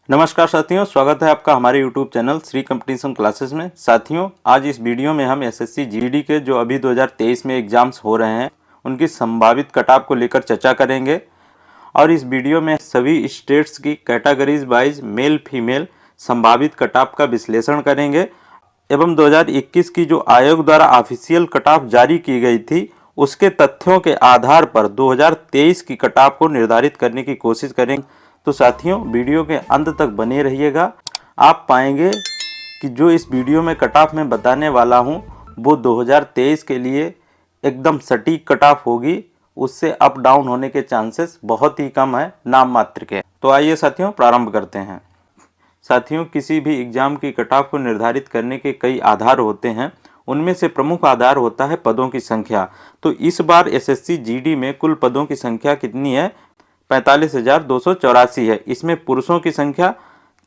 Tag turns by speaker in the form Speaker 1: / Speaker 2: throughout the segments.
Speaker 1: नमस्कार साथियों, स्वागत है आपका हमारे YouTube channel Shri competition classes में। साथियों, आज इस वीडियो में हम एसएससी जीडी के जो अभी 2023 में एग्जाम्स हो रहे हैं उनकी संभावित कटऑफ को लेकर चर्चा करेंगे। और इस वीडियो में सभी स्टेट्स की कैटेगरीज वाइज मेल फीमेल संभावित कटऑफ का विश्लेषण करेंगे एवं 2021 की जो आयोग द्वारा ऑफिशियल कटऑफ जारी की गई थी उसके तथ्यों के आधार पर 2023 की कटऑफ को निर्धारित करने की कोशिश करेंगे। तो साथियों, वीडियो के अंत तक बने रहिएगा। आप पाएंगे कि जो इस वीडियो में कटऑफ में बताने वाला हूं वो 2023 के लिए एकदम सटीक कटऑफ होगी। उससे अप डाउन होने के चांसेस बहुत ही कम है, नाम मात्र के। तो आइए साथियों, प्रारंभ करते हैं। साथियों, किसी भी एग्जाम की कटऑफ को निर्धारित करने के कई आधार होते हैं। उनमें से प्रमुख आधार होता है पदों की संख्या। तो इस बार एसएससी जीडी में कुल पदों की संख्या कितनी है? 45,284 है। इसमें पुरुषों की संख्या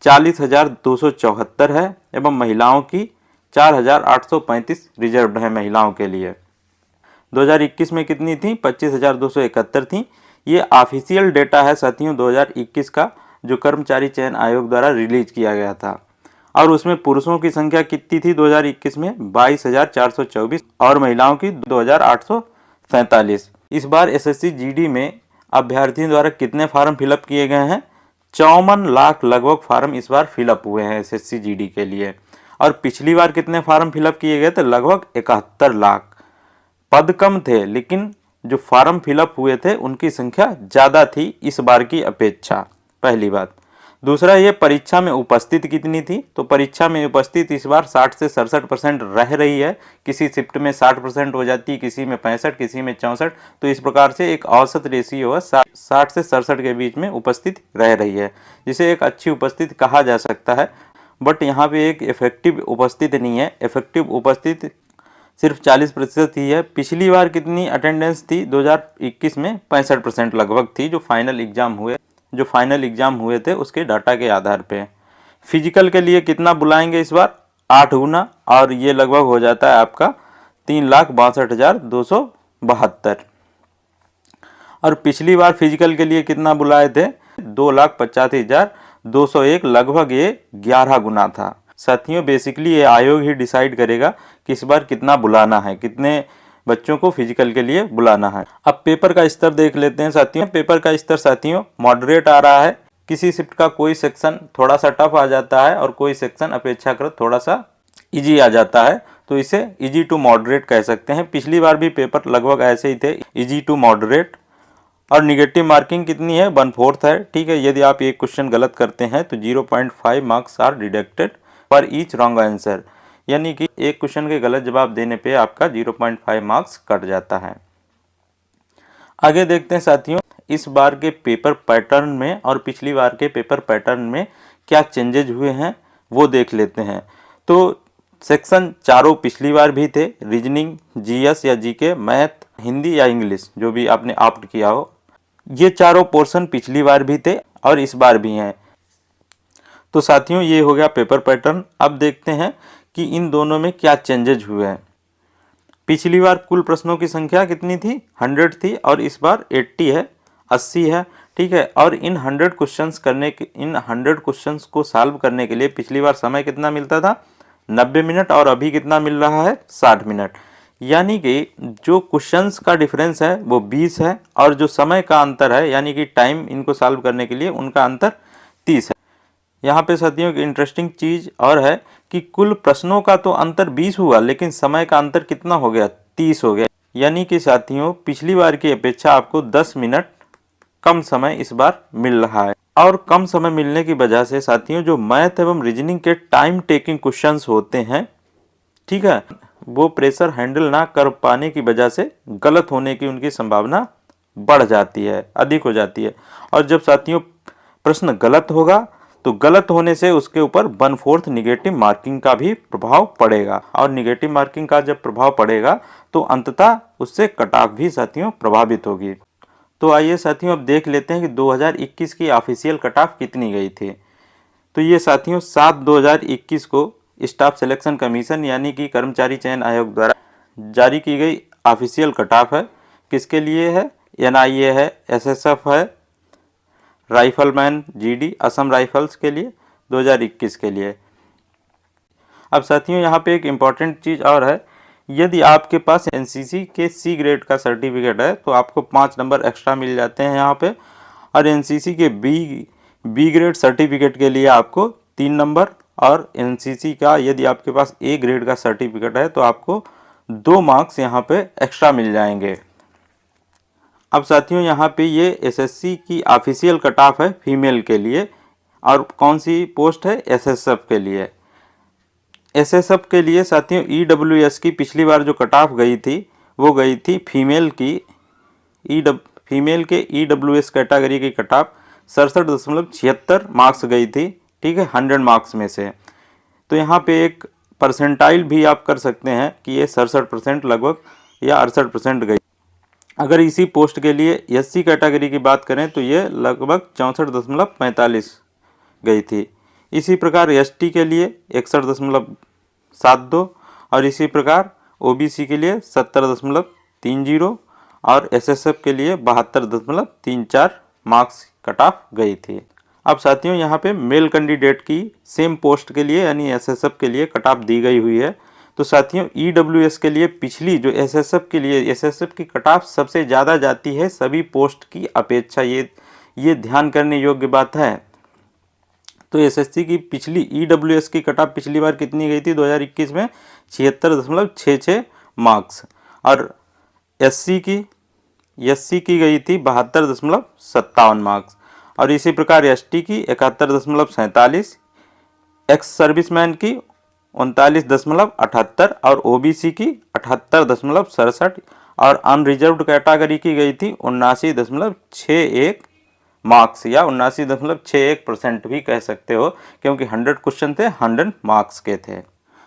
Speaker 1: 40,274 है एवं महिलाओं की 4,835 रिजर्व्ड है महिलाओं के लिए। 2021 में कितनी थी? 25,271 थी। ये ऑफिशियल डेटा है साथियों 2021 का, जो कर्मचारी चयन आयोग द्वारा रिलीज किया गया था। और उसमें पुरुषों की संख्या कितनी थी 2021 में? 22,424 और महिलाओं की 2,847। इस बार एसएससी जीडी में अभ्यर्थियों द्वारा कितने फार्म फिलअप किए गए हैं? 54 लाख लगभग फार्म इस बार फिलअप हुए हैं एसएससी जीडी के लिए। और पिछली बार कितने फार्म फिलअप किए गए थे? लगभग 71 लाख। पद कम थे लेकिन जो फार्म फिलअप हुए थे उनकी संख्या ज़्यादा थी इस बार की अपेक्षा, पहली बात। दूसरा, ये परीक्षा में उपस्थित कितनी थी? तो परीक्षा में उपस्थित इस बार 60 से 67% रह रही है। किसी शिफ्ट में 60% हो जाती है, किसी में 65, किसी में 64। तो इस प्रकार से एक औसत रेशियो है 60 से 67 के बीच में उपस्थित रह रही है, जिसे एक अच्छी उपस्थिति कहा जा सकता है। बट यहाँ पे एक इफेक्टिव उपस्थिति नहीं है। इफेक्टिव उपस्थिति सिर्फ 40% ही है। पिछली बार कितनी अटेंडेंस थी? 2021 में 65% लगभग थी, जो फाइनल एग्जाम हुए थे उसके डाटा के आधार पे। फिजिकल के लिए कितना बुलाएंगे इस बार? 8 गुना, और ये लगभग हो जाता है आपका 3,62,272। और पिछली बार फिजिकल के लिए कितना बुलाए थे? 2,85,201, लगभग ये 11 गुना था। साथियों, बेसिकली ये आयोग ही डिसाइड करेगा कि इस बार कितना बुलाना है, कितने बच्चों को फिजिकल के लिए बुलाना है। अब पेपर का स्तर देख लेते हैं साथियों। पेपर का स्तर साथियों मॉडरेट आ रहा है। किसी शिफ्ट का कोई सेक्शन थोड़ा सा टफ आ जाता है और कोई सेक्शन अपेक्षाकृत थोड़ा सा इजी आ जाता है, तो इसे इजी टू मॉडरेट कह सकते हैं। पिछली बार भी पेपर लगभग ऐसे ही थे, इजी टू मॉडरेट। और निगेटिव मार्किंग कितनी है? 1/4 है। ठीक है, यदि आप एक क्वेश्चन गलत करते हैं तो 0.5 मार्क्स आर डिडक्टेड पर ईच रॉन्ग आंसर, यानी कि एक क्वेश्चन के गलत जवाब देने पे आपका 0.5 मार्क्स कट जाता है। आगे देखते हैं साथियों, इस बार के पेपर पैटर्न में और पिछली बार के पेपर पैटर्न में क्या चेंजेज हुए हैं वो देख लेते हैं। तो सेक्शन चारों पिछली बार भी थे, रीजनिंग, जीएस या जीके, मैथ, हिंदी या इंग्लिश, जो भी आपने ऑप्ट किया हो। ये चारों पोर्शन पिछली बार भी थे और इस बार भी हैं। तो साथियों, ये हो गया पेपर पैटर्न। अब देखते हैं कि इन दोनों में क्या चेंजेज हुए हैं। पिछली बार कुल प्रश्नों की संख्या कितनी थी? 100 थी और इस बार 80 है। ठीक है, और इन 100 क्वेश्चंस को सॉल्व करने के लिए पिछली बार समय कितना मिलता था? 90 मिनट, और अभी कितना मिल रहा है? 60 मिनट। यानी कि जो क्वेश्चंस का डिफरेंस है वो 20 है और जो समय का अंतर है, यानी कि टाइम इनको सॉल्व करने के लिए, उनका अंतर 30 है। यहाँ पे साथियों की इंटरेस्टिंग चीज़ और है कि कुल प्रश्नों का तो अंतर 20 हुआ, लेकिन समय का अंतर कितना हो गया? 30 हो गया। यानी कि साथियों पिछली बार की अपेक्षा आपको 10 मिनट कम समय इस बार मिल रहा है। और कम समय मिलने की वजह से साथियों जो मैथ एवं रीजनिंग के टाइम टेकिंग क्वेश्चंस होते हैं, ठीक है, वो प्रेशर हैंडल ना कर पाने की वजह से गलत होने की उनकी संभावना बढ़ जाती है, अधिक हो जाती है। और जब साथियों प्रश्न गलत होगा तो गलत होने से उसके ऊपर 1/4 निगेटिव मार्किंग का भी प्रभाव पड़ेगा, और निगेटिव मार्किंग का जब प्रभाव पड़ेगा तो अंततः उससे कटऑफ भी साथियों प्रभावित होगी। तो आइए साथियों अब देख लेते हैं कि 2021 की ऑफिशियल कटऑफ कितनी गई थी। तो ये साथियों 7/2021 को स्टाफ सिलेक्शन कमीशन यानी कि कर्मचारी चयन आयोग द्वारा जारी की गई ऑफिशियल कटऑफ है। किसके लिए है? एनआईए है, एसएसएफ है, राइफलमैन जीडी असम राइफल्स के लिए 2021 के लिए। अब साथियों यहाँ पे एक इम्पॉर्टेंट चीज़ और है, यदि आपके पास एनसीसी के सी ग्रेड का सर्टिफिकेट है तो आपको 5 नंबर एक्स्ट्रा मिल जाते हैं यहाँ पे, और एनसीसी के बी ग्रेड सर्टिफिकेट के लिए आपको 3 नंबर, और एनसीसी का यदि आपके पास ए ग्रेड का सर्टिफिकेट है तो आपको 2 मार्क्स यहाँ पे एक्स्ट्रा मिल जाएंगे। अब साथियों यहाँ पे ये एसएससी की ऑफिशियल कट ऑफ है फीमेल के लिए, और कौन सी पोस्ट है, एसएसएफ के लिए। एसएसएफ के लिए साथियों ईडब्ल्यूएस की पिछली बार जो कट ऑफ गई थी वो गई थी फीमेल के ईडब्ल्यूएस कैटेगरी की कट ऑफ 67.76 मार्क्स गई थी, ठीक है, 100 मार्क्स में से। तो यहाँ पे एक परसेंटाइल भी आप कर सकते हैं कि ये 67% लगभग या 68% गई। अगर इसी पोस्ट के लिए एससी कैटेगरी की बात करें तो ये लगभग 64.45 गई थी। इसी प्रकार एसटी के लिए 61.72, और इसी प्रकार ओबीसी के लिए 70.30, और एसएसएफ के लिए 72.34 मार्क्स कट ऑफ गई थी। अब साथियों यहाँ पे मेल कैंडिडेट की सेम पोस्ट के लिए यानी एसएसएफ के लिए कट ऑफ दी गई हुई है। तो साथियों ईडब्ल्यूएस के लिए पिछली जो एसएसएफ के लिए एसएसएफ की कट ऑफ सबसे ज़्यादा जाती है सभी पोस्ट की अपेक्षा, ये ध्यान करने योग्य बात है। तो एसएससी की पिछली ईडब्ल्यूएस की कट ऑफ पिछली बार कितनी गई थी 2021 में, 76.66 मार्क्स, और एससी की गई थी 72.57 मार्क्स, और इसी प्रकार एसटी की 71.47, एक्स सर्विसमैन की 39.78, और ओबीसी की 78.67, और अनरिजर्व्ड कैटेगरी की गई थी 79.61 मार्क्स, या 79.61% भी कह सकते हो, क्योंकि 100 क्वेश्चन थे, 100 मार्क्स के थे।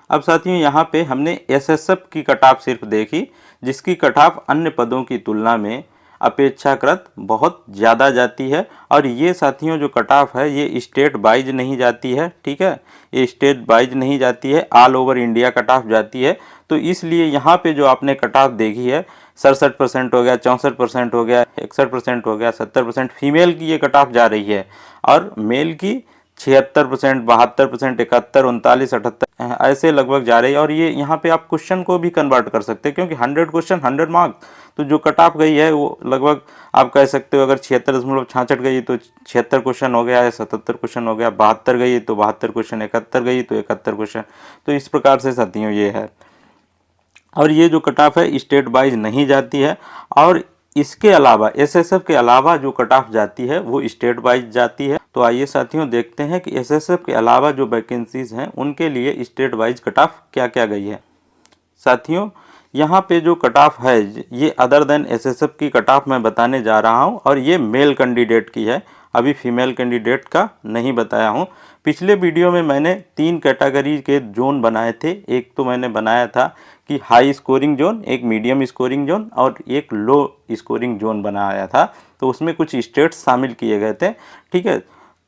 Speaker 1: अब साथियों यहाँ पे हमने एसएसएफ की कट ऑफ सिर्फ देखी, जिसकी कट ऑफ अन्य पदों की तुलना में अपेक्षाकृत बहुत ज़्यादा जाती है, और ये साथियों जो कट ऑफ है ये स्टेट वाइज नहीं जाती है, ठीक है, ये स्टेट वाइज नहीं जाती है, all over India cut off जाती है। तो इसलिए यहाँ पे जो आपने कट ऑफ देखी है 67% हो गया, 64% हो गया, 61% हो गया, 70% फीमेल की ये कट ऑफ जा रही है, और मेल की 76%, 72%, 71, 39, 78 ऐसे लगभग जा रही है। और ये यहाँ पे आप क्वेश्चन को भी कन्वर्ट कर सकते हैं, क्योंकि 100 क्वेश्चन 100 मार्क्स, तो जो कट ऑफ गई है वो लगभग आप कह सकते हो, अगर 76.66 गई तो 76 क्वेश्चन हो गया है, 77 क्वेश्चन हो गया, 72 गई तो 72 क्वेश्चन, 71 गई तो 71 क्वेश्चन। तो इस प्रकार से साथियों ये है, और ये जो कट ऑफ है स्टेट वाइज नहीं जाती है, और इसके अलावा एसएसएफ के अलावा जो कट ऑफ जाती है वो स्टेट वाइज जाती है। तो आइए साथियों देखते हैं कि एसएसएफ के अलावा जो वैकेंसीज हैं उनके लिए स्टेट वाइज कट ऑफ क्या क्या गई है। साथियों यहाँ पे जो कट ऑफ है ये अदर देन एसएसएफ की कट ऑफ मैं बताने जा रहा हूँ, और ये मेल कैंडिडेट की है, अभी फीमेल कैंडिडेट का नहीं बताया हूँ। पिछले वीडियो में मैंने 3 कैटेगरी के जोन बनाए थे। एक तो मैंने बनाया था कि हाई स्कोरिंग जोन, एक मीडियम स्कोरिंग जोन और एक लो स्कोरिंग जोन बनाया था, तो उसमें कुछ स्टेट्स शामिल किए गए थे, ठीक है।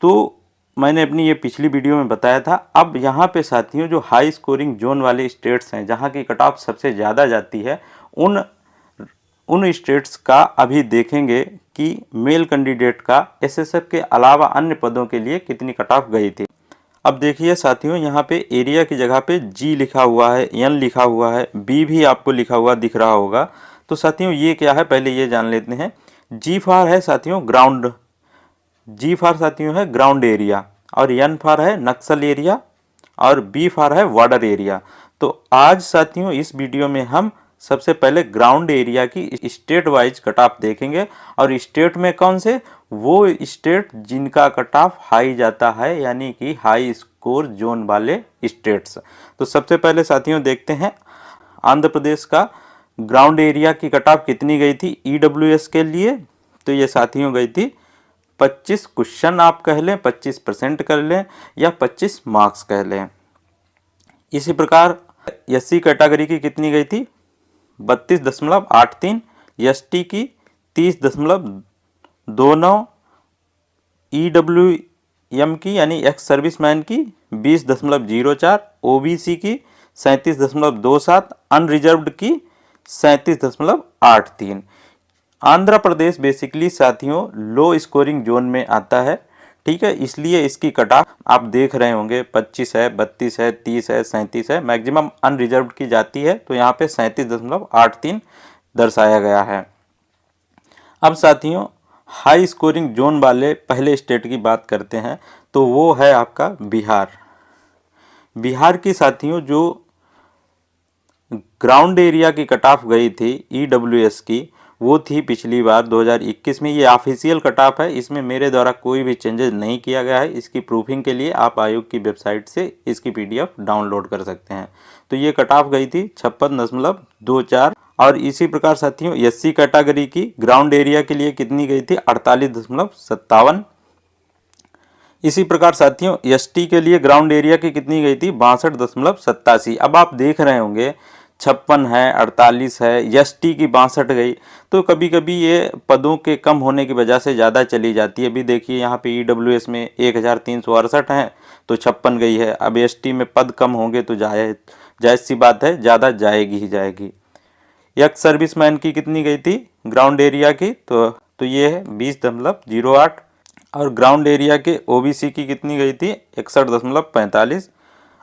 Speaker 1: तो मैंने अपनी ये पिछली वीडियो में बताया था। अब यहाँ पे साथियों जो हाई स्कोरिंग जोन वाले स्टेट्स हैं जहाँ की कट ऑफ सबसे ज़्यादा जाती है, उन स्टेट्स का अभी देखेंगे कि मेल कैंडिडेट का एसएसएफ के अलावा अन्य पदों के लिए कितनी कट ऑफ गई थी। अब देखिए साथियों यहाँ पे एरिया की जगह पे जी लिखा हुआ है, एन लिखा हुआ है, बी भी आपको लिखा हुआ दिख रहा होगा। तो साथियों ये क्या है पहले ये जान लेते हैं। जी फॉर है साथियों ग्राउंड, जी फॉर साथियों है ग्राउंड एरिया, और एन फॉर है नक्सल एरिया, और बी फॉर है बॉर्डर एरिया। तो आज साथियों इस वीडियो में हम सबसे पहले ग्राउंड एरिया की स्टेट वाइज कट ऑफ देखेंगे, और स्टेट में कौन से, वो स्टेट जिनका कट ऑफ हाई जाता है, यानी कि हाई स्कोर जोन वाले स्टेट्स। तो सबसे पहले साथियों देखते हैं आंध्र प्रदेश का ग्राउंड एरिया की कट ऑफ कितनी गई थी ईडब्ल्यूएस के लिए। तो ये साथियों गई थी 25 क्वेश्चन आप कह लें, 25% कर लें, या 25 मार्क्स कह लें। इसी प्रकार एससी कैटेगरी की कितनी गई थी 32.83, एसटी की 30.29, ईडब्ल्यूएम की यानी एक्स सर्विसमैन की 20.04, ओबीसी की 37.27, अनरिजर्व्ड की 37.83। आंध्र प्रदेश बेसिकली साथियों लो स्कोरिंग जोन में आता है, ठीक है, इसलिए इसकी कट ऑफ आप देख रहे होंगे 25 है, 32 है, 30 है, 37 है, मैक्सिमम अनरिजर्व्ड की जाती है, तो यहाँ पे 37.83 दर्शाया गया है। अब साथियों हाई स्कोरिंग जोन वाले पहले स्टेट की बात करते हैं, तो वो है आपका बिहार। बिहार की साथियों जो ग्राउंड एरिया की कट ऑफ गई थी ईडब्ल्यूएस की, वो थी पिछली बार 2021 में। ये ऑफिशियल कट ऑफ है, इसमें मेरे द्वारा कोई भी चेंजेस नहीं किया गया है। इसकी प्रूफिंग के लिए आप आयोग की वेबसाइट से इसकी पीडीएफ डाउनलोड कर सकते हैं। तो ये कट ऑफ गई थी 56.24। और इसी प्रकार साथियों एससी कैटेगरी की ग्राउंड एरिया के लिए कितनी गई थी 48.57। इसी प्रकार साथियों एसटी के लिए ग्राउंड एरिया की कितनी गई थी 62.87। अब आप देख रहे होंगे 56 है, 48 है, एसटी की 62 गई। तो कभी कभी ये पदों के कम होने की वजह से ज़्यादा चली जाती है। अभी देखिए यहाँ पे ईडब्ल्यूएस में 1368 हैं तो 56 गई है। अब एसटी में पद कम होंगे तो जायज़ सी बात है, ज़्यादा जाएगी ही जाएगी। एक्स सर्विसमैन की कितनी गई थी ग्राउंड एरिया की, तो ये है 20.08। और ग्राउंड एरिया के ओबीसी की कितनी गई थी 61.45।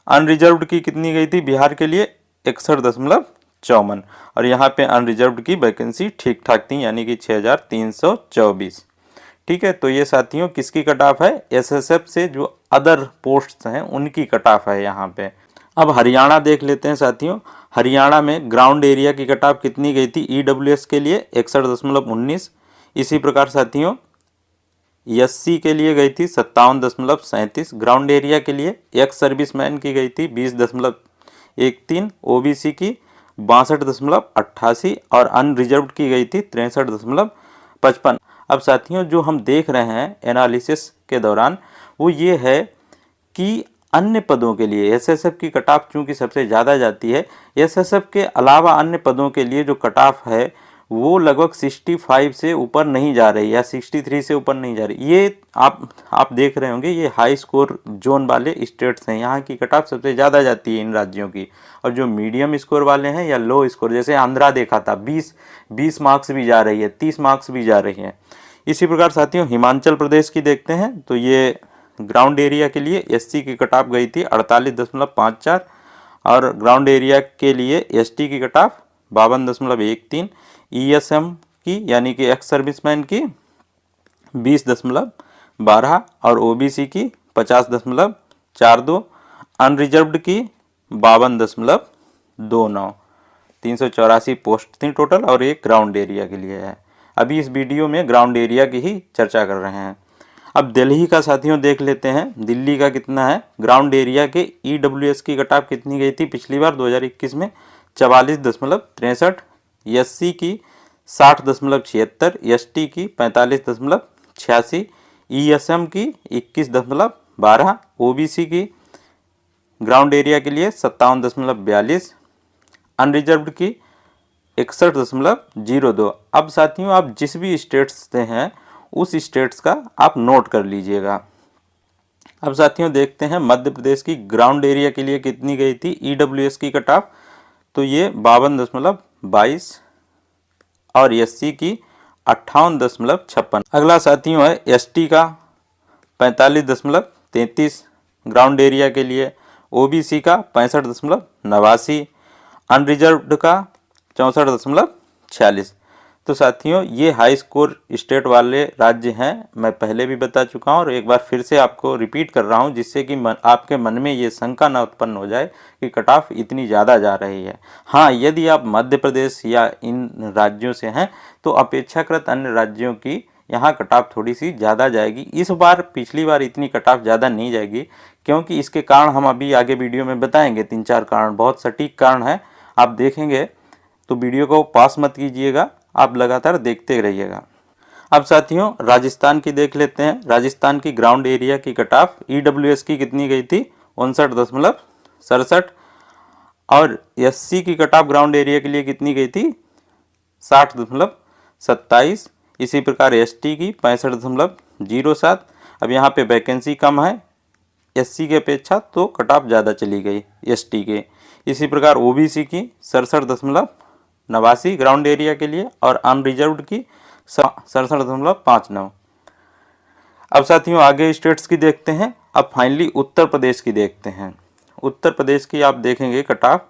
Speaker 1: अनरिजर्व्ड की कितनी गई थी बिहार के लिए 61.54। और यहाँ पे अनरिजर्व्ड की वैकेंसी ठीक ठाक थी, यानी कि 6324। ठीक है, तो ये साथियों किसकी कट ऑफ है, एसएसएफ से जो अदर पोस्ट्स हैं उनकी कट ऑफ है यहाँ पे। अब हरियाणा देख लेते हैं साथियों। हरियाणा में ग्राउंड एरिया की कट ऑफ कितनी गई थी ईडब्ल्यूएस के लिए 61.19। इसी प्रकार साथियों एससी के लिए गई थी 57.37 ग्राउंड एरिया के लिए। एक्स सर्विसमैन की गई थी 20.13। ओबीसी की 62.88 और अनरिजर्व्ड की गई थी 63.55। अब साथियों जो हम देख रहे हैं एनालिसिस के दौरान वो ये है कि अन्य पदों के लिए एसएसएफ की कट ऑफ चूँकि सबसे ज़्यादा जाती है, एसएसएफ के अलावा अन्य पदों के लिए जो कट ऑफ है वो लगभग 65 से ऊपर नहीं जा रही या 63 से ऊपर नहीं जा रही। ये आप देख रहे होंगे ये हाई स्कोर जोन वाले स्टेट्स हैं, यहाँ की कट ऑफ सबसे ज़्यादा जाती है इन राज्यों की। और जो मीडियम स्कोर वाले हैं या लो स्कोर, जैसे आंध्रा देखा था 20 मार्क्स भी जा रही है, 30 मार्क्स भी जा रही है। इसी प्रकार साथियों हिमाचल प्रदेश की देखते हैं, तो ये ग्राउंड एरिया के लिए एससी की कट ऑफ गई थी 48.54 और ग्राउंड एरिया के लिए एसटी की कट ऑफ 52.13। ईएसएम की यानी कि एक्स सर्विसमैन की 20.12 और ओबीसी की 50.42। अनरिजर्व्ड की 52.29। 384 पोस्ट थी टोटल और एक ग्राउंड एरिया के लिए है। अभी इस वीडियो में ग्राउंड एरिया की ही चर्चा कर रहे हैं। अब दिल्ली का साथियों देख लेते हैं, दिल्ली का कितना है ग्राउंड एरिया के ईडब्ल्यूएस की कट ऑफ कितनी गई थी पिछली बार 2021 में 44.63। एससी की 60.76, एसटी की 45.86, ईएसएम की 21.12, ओबीसी की ग्राउंड एरिया के लिए 57.42, अनरिजर्व्ड की 61.02। अब साथियों आप जिस भी स्टेट्स से हैं उस स्टेट्स का आप नोट कर लीजिएगा। अब साथियों देखते हैं मध्य प्रदेश की ग्राउंड एरिया के लिए कितनी गई थी ईडब्ल्यूएस की कट ऑफ, तो ये 52.22 और एससी की 58.56। अगला साथियों है एसटी का 45.33 ग्राउंड एरिया के लिए, ओबीसी का 65.89, अनरिजर्व्ड का 64.46। तो साथियों ये हाई स्कोर स्टेट वाले राज्य हैं, मैं पहले भी बता चुका हूं और एक बार फिर से आपको रिपीट कर रहा हूं, जिससे कि आपके मन में ये शंका ना उत्पन्न हो जाए कि कट ऑफ इतनी ज़्यादा जा रही है। हाँ, यदि आप मध्य प्रदेश या इन राज्यों से हैं तो अपेक्षाकृत अन्य राज्यों की यहाँ कट ऑफ थोड़ी सी ज़्यादा जाएगी। इस बार पिछली बार इतनी कट ऑफ ज़्यादा नहीं जाएगी, क्योंकि इसके कारण हम अभी आगे वीडियो में बताएंगे। 3-4 कारण, बहुत सटीक कारण है, आप देखेंगे। तो वीडियो को पास मत कीजिएगा, आप लगातार देखते रहिएगा। अब साथियों राजस्थान की देख लेते हैं। राजस्थान की ग्राउंड एरिया की कट ऑफ ईडब्ल्यूएस की कितनी गई थी 59.67 और एससी की कट ऑफ ग्राउंड एरिया के लिए कितनी गई थी 60.27। इसी प्रकार एसटी की 65.07। अब यहाँ पे वैकेंसी कम है एससी के अपेक्षा, तो कट ऑफ ज़्यादा चली गई एसटी के। इसी प्रकार ओबीसी की 67.89 ग्राउंड एरिया के लिए और अनरिजर्व्ड की 67.59। अब साथियों आगे स्टेट्स की देखते हैं। अब फाइनली उत्तर प्रदेश की देखते हैं। उत्तर प्रदेश की आप देखेंगे कट ऑफ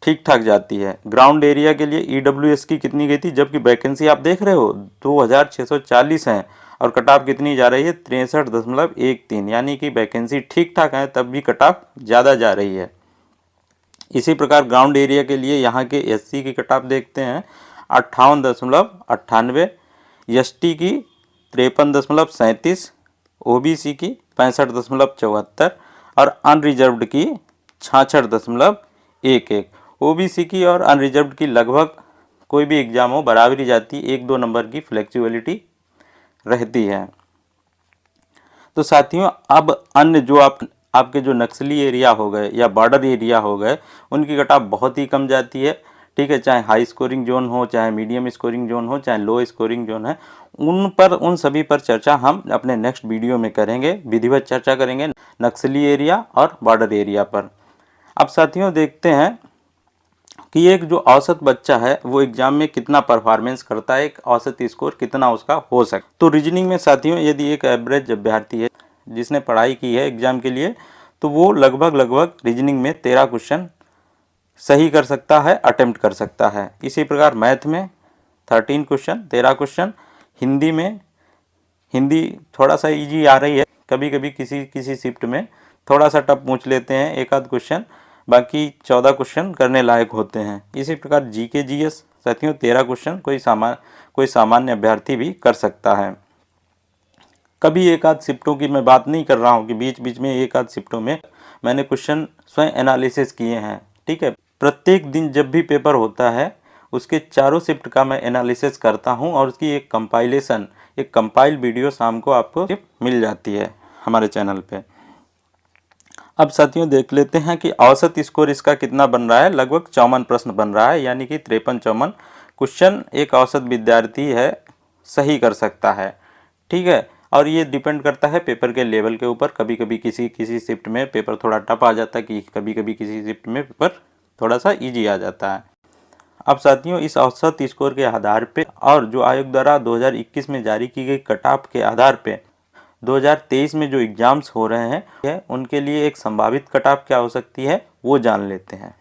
Speaker 1: ठीक ठाक जाती है। ग्राउंड एरिया के लिए EWS की कितनी गई थी, जबकि वैकेंसी आप देख रहे हो 2640 हैं और कट ऑफ कितनी जा रही है 63.13, यानी कि वैकेंसी ठीक ठाक है तब भी कट ऑफ ज़्यादा जा रही है। इसी प्रकार ग्राउंड एरिया के लिए यहाँ के SC की कट ऑफ देखते हैं 58.98, ST की 53.37, OBC की 65.74 और अनरिजर्व्ड की 66.11। OBC की और अनरिजर्व्ड की लगभग कोई भी एग्जाम हो बराबरी जाती, 1-2 नंबर की फ्लेक्सिबिलिटी रहती है। तो साथियों अब अन्य जो आपके जो नक्सली एरिया हो गए या बॉर्डर एरिया हो गए उनकी कट ऑफ बहुत ही कम जाती है। ठीक है, चाहे हाई स्कोरिंग जोन हो, चाहे मीडियम स्कोरिंग जोन हो, चाहे लो स्कोरिंग जोन है, उन सभी पर चर्चा हम अपने नेक्स्ट वीडियो में करेंगे। विधिवत चर्चा करेंगे नक्सली एरिया और बॉर्डर एरिया पर। अब साथियों देखते हैं कि एक जो औसत बच्चा है वो एग्जाम में कितना परफॉर्मेंस करता है, एक औसत स्कोर कितना उसका हो सकता। तो रीजनिंग में साथियों यदि एक एवरेज अभ्यर्थी है जिसने पढ़ाई की है एग्जाम के लिए, तो वो लगभग रीजनिंग में 13 क्वेश्चन सही कर सकता है, अटेम्प्ट कर सकता है। इसी प्रकार मैथ में 13 क्वेश्चन, 13 क्वेश्चन। हिंदी में, हिंदी थोड़ा सा इजी आ रही है, कभी कभी किसी शिफ्ट में थोड़ा सा टफ पूछ लेते हैं एक आध क्वेश्चन, बाकी 14 क्वेश्चन करने लायक होते हैं। इसी प्रकार GK GS साथियों 13 क्वेश्चन कोई सामान्य अभ्यर्थी भी कर सकता है। कभी एक आध शिफ्टों की मैं बात नहीं कर रहा हूँ कि बीच बीच में एक आध शिफ्टों में मैंने क्वेश्चन स्वयं एनालिसिस किए हैं। ठीक है, प्रत्येक दिन जब भी पेपर होता है उसके चारों शिफ्ट का मैं एनालिसिस करता हूं और उसकी एक कंपाइल वीडियो शाम को आपको मिल जाती है हमारे चैनल पे। अब साथियों देख लेते हैं कि औसत स्कोर इसका कितना बन रहा है। लगभग 54 प्रश्न बन रहा है, यानी कि 53-54 क्वेश्चन एक औसत विद्यार्थी है सही कर सकता है। ठीक है, और ये डिपेंड करता है पेपर के लेवल के ऊपर। कभी कभी किसी शिफ्ट में पेपर थोड़ा टफ आ जाता है, कि कभी कभी किसी शिफ्ट में पेपर थोड़ा सा इजी आ जाता है। अब साथियों इस औसत स्कोर के आधार पे और जो आयोग द्वारा 2021 में जारी की गई कट ऑफ के आधार पे 2023 में जो एग्जाम्स हो रहे हैं उनके लिए एक संभावित कट ऑफ क्या हो सकती है वो जान लेते हैं।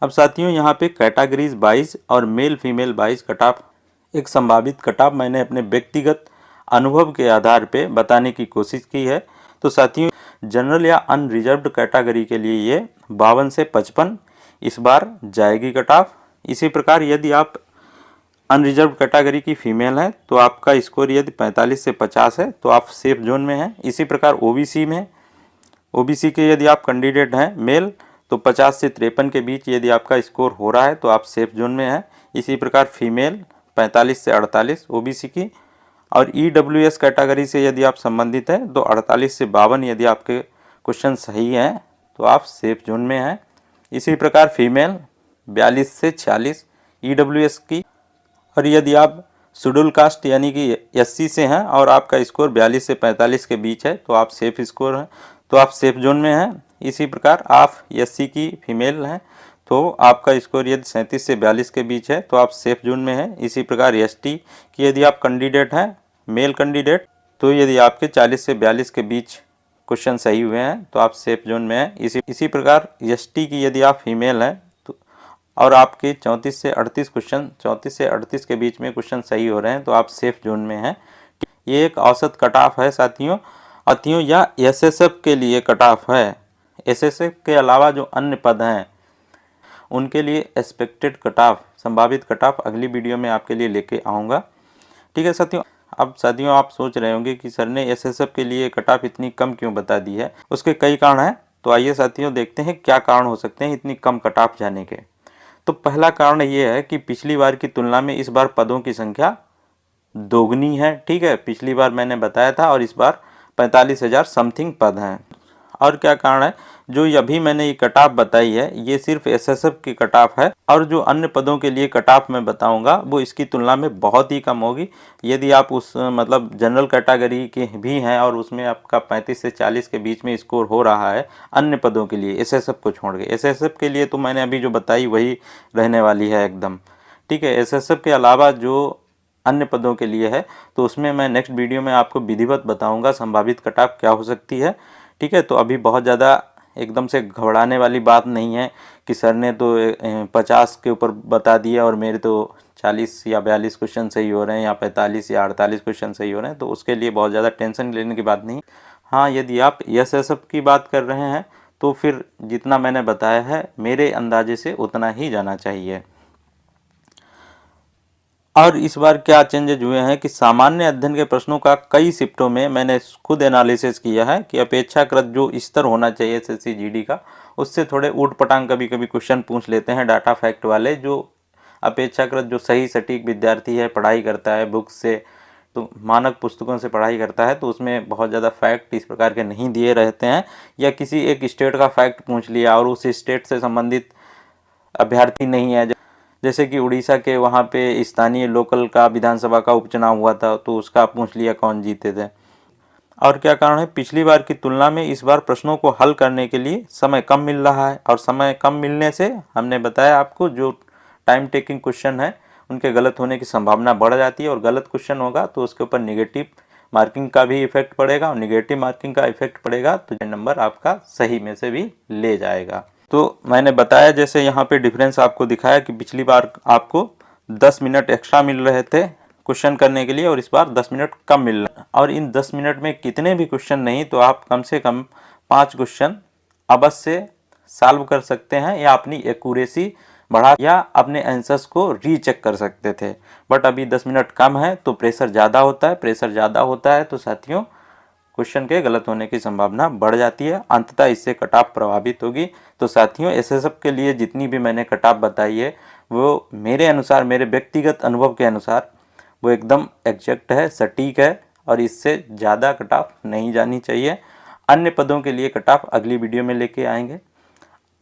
Speaker 1: अब साथियों यहाँ पे कैटेगरीज 22 और मेल फीमेल 22 कट ऑफ एक संभावित कट ऑफ मैंने अपने व्यक्तिगत अनुभव के आधार पे बताने की कोशिश की है। तो साथियों जनरल या अनरिजर्व्ड कैटेगरी के लिए ये 52 से 55 इस बार जाएगी कट ऑफ। इसी प्रकार यदि आप अनरिजर्व कैटेगरी की फीमेल हैं तो आपका स्कोर यदि 45 से 50 है तो आप सेफ जोन में हैं। इसी प्रकार ओबीसी के यदि आप कैंडिडेट हैं मेल तो 50 से 53 के बीच यदि आपका स्कोर हो रहा है तो आप सेफ जोन में हैं। इसी प्रकार फीमेल 45 से 48 ओबीसी की, और EWS कैटेगरी से यदि आप संबंधित हैं तो 48 से 52 यदि आपके क्वेश्चन सही हैं तो आप सेफ जोन में हैं। इसी प्रकार फीमेल 42 से 46 EWS की, और यदि आप शेड्यूल कास्ट यानी कि SC से हैं और आपका स्कोर 42 से 45 के बीच है तो आप सेफ स्कोर हैं, तो आप सेफ जोन में हैं। इसी प्रकार आप SC की फीमेल हैं तो आपका स्कोर यदि 37 से 42 के बीच है तो आप सेफ जोन में हैं। इसी प्रकार ST की यदि आप कैंडिडेट हैं मेल कैंडिडेट तो यदि आपके 40 से 42 के बीच क्वेश्चन सही हुए हैं तो आप सेफ जोन में हैं। इसी प्रकार ST की यदि आप फीमेल हैं तो और आपके 34 से 38 के बीच में क्वेश्चन सही हो रहे हैं तो आप सेफ जोन में हैं। ये एक औसत कट ऑफ है साथियों या SSF के लिए कट ऑफ है। SSF के अलावा जो अन्य पद हैं उनके लिए एक्सपेक्टेड कट ऑफ, संभावित कट ऑफ अगली वीडियो में आपके लिए लेके आऊँगा। ठीक है साथियों। अब साथियों आप सोच रहे होंगे कि सर ने SSF के लिए कट ऑफ इतनी कम क्यों बता दी है, उसके कई कारण हैं। तो आइए साथियों देखते हैं क्या कारण हो सकते हैं इतनी कम कट ऑफ जाने के। तो पहला कारण ये है कि पिछली बार की तुलना में इस बार पदों की संख्या दोगुनी है। ठीक है, पिछली बार मैंने बताया था और इस बार 45,000 समथिंग पद हैं। और क्या कारण है, जो अभी मैंने ये कट ऑफ बताई है ये सिर्फ SSF की कट ऑफ है, और जो अन्य पदों के लिए कट ऑफ मैं बताऊंगा वो इसकी तुलना में बहुत ही कम होगी। यदि आप उस मतलब जनरल कैटेगरी के भी हैं और उसमें आपका 35 से 40 के बीच में स्कोर हो रहा है अन्य पदों के लिए SSF को छोड़ के, SSF के लिए तो मैंने अभी जो बताई वही रहने वाली है एकदम। ठीक है, SSF के अलावा जो अन्य पदों के लिए है, तो उसमें मैं नेक्स्ट वीडियो में आपको विधिवत बताऊंगा संभावित कट ऑफ क्या हो सकती है। ठीक है, तो अभी बहुत ज़्यादा एकदम से घबराने वाली बात नहीं है कि सर ने तो 50 के ऊपर बता दिया और मेरे तो 40 या 42 क्वेश्चन सही हो रहे हैं या 45 या 48 क्वेश्चन सही हो रहे हैं, तो उसके लिए बहुत ज़्यादा टेंशन लेने की बात नहीं। हाँ, यदि आप एसएसएफ की बात कर रहे हैं तो फिर जितना मैंने बताया है मेरे अंदाजे से उतना ही जाना चाहिए। और इस बार क्या चेंजेज हुए हैं कि सामान्य अध्ययन के प्रश्नों का कई शिफ्टों में मैंने खुद एनालिसिस किया है कि अपेक्षाकृत जो स्तर होना चाहिए एसएससी जीडी का, उससे थोड़े ऊट पटांग कभी कभी क्वेश्चन पूछ लेते हैं डाटा फैक्ट वाले। जो अपेक्षाकृत जो सही सटीक विद्यार्थी है, पढ़ाई करता है बुक से, तो मानक पुस्तकों से पढ़ाई करता है, तो उसमें बहुत ज़्यादा फैक्ट इस प्रकार के नहीं दिए रहते हैं। या किसी एक स्टेट का फैक्ट पूछ लिया और उस स्टेट से संबंधित अभ्यर्थी नहीं है, जैसे कि उड़ीसा के वहाँ पे स्थानीय लोकल का विधानसभा का उपचुनाव हुआ था, तो उसका पूछ लिया कौन जीते थे। और क्या कारण है, पिछली बार की तुलना में इस बार प्रश्नों को हल करने के लिए समय कम मिल रहा है, और समय कम मिलने से हमने बताया आपको जो टाइम टेकिंग क्वेश्चन है उनके गलत होने की संभावना बढ़ जाती है, और गलत क्वेश्चन होगा तो उसके ऊपर निगेटिव मार्किंग का भी इफेक्ट पड़ेगा, और निगेटिव मार्किंग का इफेक्ट पड़ेगा तो नंबर आपका सही में से भी ले जाएगा। तो मैंने बताया जैसे यहाँ पे डिफरेंस आपको दिखाया कि पिछली बार आपको 10 मिनट एक्स्ट्रा मिल रहे थे क्वेश्चन करने के लिए और इस बार 10 मिनट कम मिल रहा है। और इन 10 मिनट में कितने भी क्वेश्चन नहीं तो आप कम से कम 5 क्वेश्चन अवश्य सॉल्व कर सकते हैं, या अपनी एक्यूरेसी बढ़ा या अपने आंसर्स को रीचेक कर सकते थे। बट अभी 10 मिनट कम है तो प्रेशर ज़्यादा होता है, प्रेशर ज़्यादा होता है तो साथियों क्वेश्चन के गलत होने की संभावना बढ़ जाती है, अंततः इससे कट ऑफ प्रभावित होगी। तो साथियों एसएसएफ के लिए जितनी भी मैंने कट ऑफ बताई है वो मेरे अनुसार, मेरे व्यक्तिगत अनुभव के अनुसार वो एकदम एग्जैक्ट है, सटीक है, और इससे ज़्यादा कट ऑफ नहीं जानी चाहिए। अन्य पदों के लिए कट ऑफ अगली वीडियो में लेके आएंगे।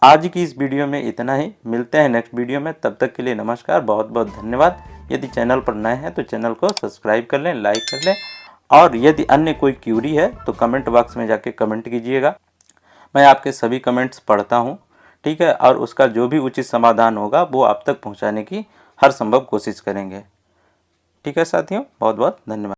Speaker 1: आज की इस वीडियो में इतना ही, मिलते हैं नेक्स्ट वीडियो में, तब तक के लिए नमस्कार, बहुत बहुत धन्यवाद। यदि चैनल पर नए हैं तो चैनल को सब्सक्राइब कर लें, लाइक कर लें, और यदि अन्य कोई क्यूरी है तो कमेंट बॉक्स में जाके कमेंट कीजिएगा। मैं आपके सभी कमेंट्स पढ़ता हूँ, ठीक है, और उसका जो भी उचित समाधान होगा वो आप तक पहुँचाने की हर संभव कोशिश करेंगे। ठीक है साथियों, बहुत बहुत धन्यवाद।